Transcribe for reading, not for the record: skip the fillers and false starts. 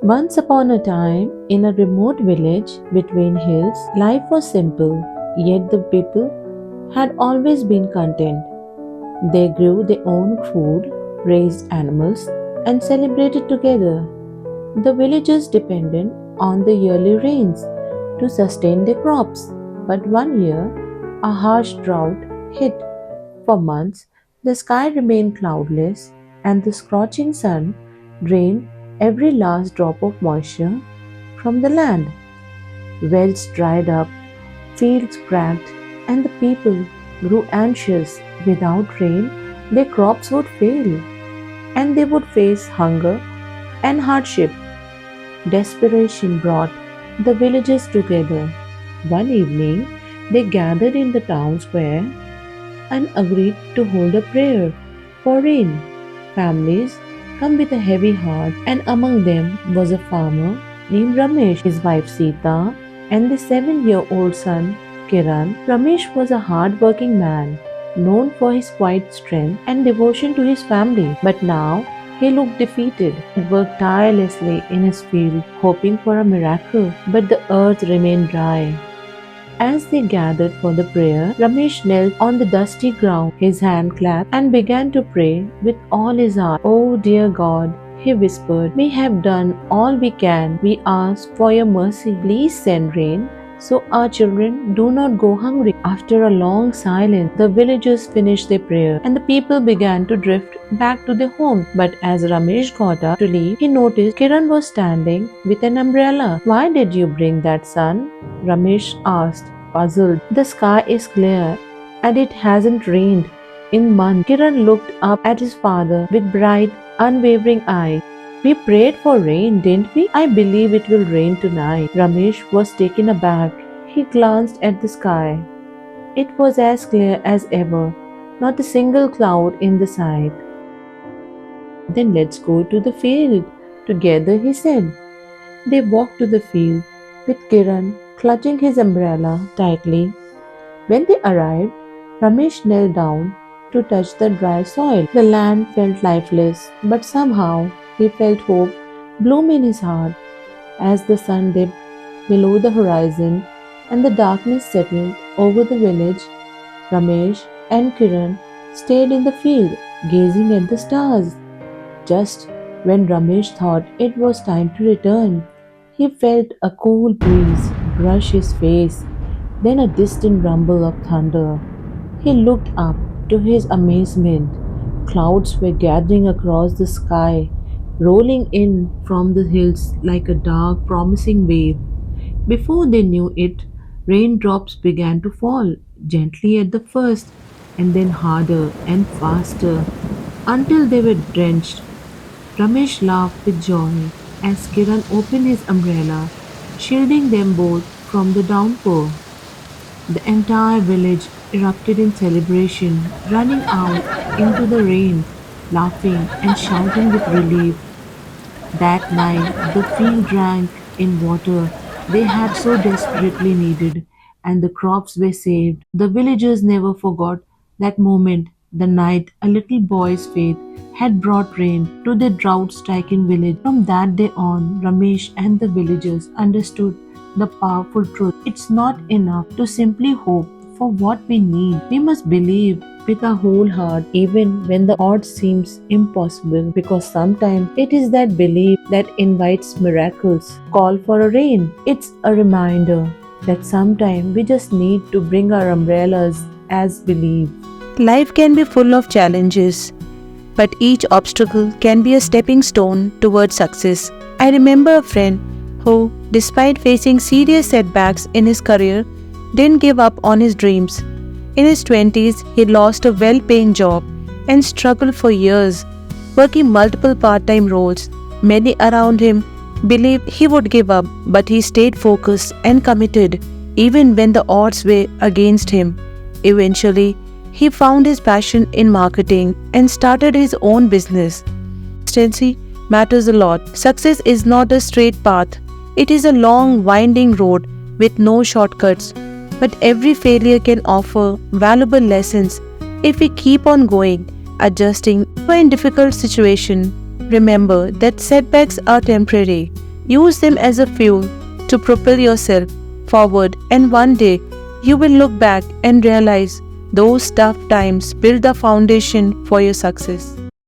Once upon a time, in a remote village between hills, life was simple, yet the people had always been content. They grew their own food, raised animals, and celebrated together. The villagers depended on the yearly rains to sustain their crops. But one year, a harsh drought hit. For months, the sky remained cloudless, and the scorching sun drained every last drop of moisture from the land. Wells dried up, fields cracked, and the people grew anxious. Without rain, their crops would fail, and they would face hunger and hardship. Desperation brought the villagers together. One evening, they gathered in the town square and agreed to hold a prayer for rain. Families come with a heavy heart, and among them was a farmer named Ramesh, his wife Sita, and the 7-year-old son Kiran. Ramesh was a hard-working man, known for his quiet strength and devotion to his family. But now he looked defeated. He worked tirelessly in his field, hoping for a miracle, but the earth remained dry. As they gathered for the prayer, Ramesh knelt on the dusty ground, his hand clasped, and began to pray with all his heart. "Oh dear God," he whispered, "we have done all we can. We ask for your mercy. Please send rain so our children do not go hungry." After a long silence, the villagers finished their prayer and the people began to drift back to their homes. But as Ramesh got up to leave, he noticed Kiran was standing with an umbrella. "Why did you bring that, son?" Ramesh asked, puzzled. "The sky is clear and it hasn't rained in months." Kiran looked up at his father with bright, unwavering eyes. "We prayed for rain, didn't we? I believe it will rain tonight." Ramesh was taken aback. He glanced at the sky. It was as clear as ever, not a single cloud in the sight. "Then let's go to the field together," he said. They walked to the field with Kiran clutching his umbrella tightly. When they arrived, Ramesh knelt down to touch the dry soil. The land felt lifeless, but somehow he felt hope bloom in his heart. As the sun dipped below the horizon and the darkness settled over the village, Ramesh and Kiran stayed in the field, gazing at the stars. Just when Ramesh thought it was time to return, he felt a cool breeze brush his face, then a distant rumble of thunder. He looked up. To his amazement, clouds were gathering across the sky, rolling in from the hills like a dark, promising wave. Before they knew it, raindrops began to fall, gently at the first, and then harder and faster, until they were drenched. Ramesh laughed with joy as Kiran opened his umbrella, shielding them both from the downpour. The entire village erupted in celebration, running out into the rain, laughing and shouting with relief. That night, the field drank in water they had so desperately needed, and the crops were saved. The villagers never forgot that moment, the night a little boy's faith had brought rain to the drought-stricken village. From that day on, Ramesh and the villagers understood the powerful truth. It's not enough to simply hope for what we need. We must believe with our whole heart even when the odds seems impossible, because sometimes it is that belief that invites miracles. Call for a rain. It's a reminder that sometimes we just need to bring our umbrellas as belief. Life can be full of challenges, but each obstacle can be a stepping stone towards success. I remember a friend who, despite facing serious setbacks in his career, didn't give up on his dreams. In his 20s, he lost a well-paying job and struggled for years, working multiple part-time roles. Many around him believed he would give up, but he stayed focused and committed even when the odds were against him. Eventually, he found his passion in marketing and started his own business. Consistency matters a lot. Success is not a straight path. It is a long, winding road with no shortcuts. But every failure can offer valuable lessons if we keep on going, adjusting. When in difficult situation, remember that setbacks are temporary. Use them as a fuel to propel yourself forward, and one day you will look back and realize those tough times built the foundation for your success.